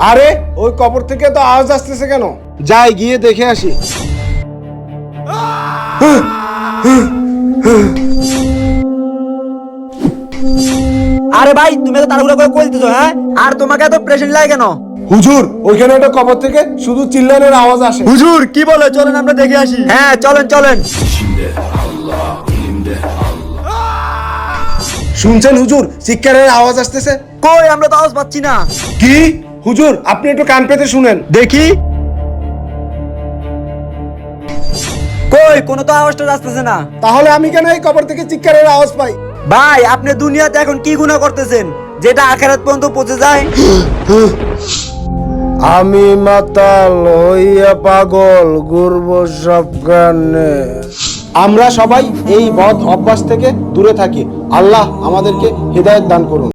আরে ওই কবর থেকে তো আওয়াজ আসতেছে কেন? যাই গিয়ে দেখে আসি। আরে ভাই তুমি তো তাড়াহুড়ো করে কই দিছো, হ্যাঁ? আর তোমাকে এত প্রেশার লাগে কেন? হুজুর, ওইখানে একটা কবর থেকে শুধু চিল্লানোর আওয়াজ আসে। হুজুর কি বলে, চলেন আমরা দেখে আসি। হ্যাঁ চলেন চলেন। শুনছেন হুজুর, চিৎকারের আওয়াজ আসতেছে। কই, আমরা তো আওয়াজ পাচ্ছি না। কি হুজুর, আপনি একটু কান পেতে শুনেন। দেখি। কই, কোনো তো আওয়াজটা আসতেছে না। তাহলে আমি কেন এই কবর থেকে চিৎকারের আওয়াজ পাই? ভাই আপনি দুনিয়াতে এখন কি গুনাহ করতেছেন যেটা আখিরাত পর্যন্ত পৌঁছে যায়? আমি মাতাল হইয়া পাগল ঘুরব সব গানে। আমরা সবাই এই বদ অভ্যাস থেকে দূরে থাকি। আল্লাহ আমাদেরকে হিদায়াত দান করুন।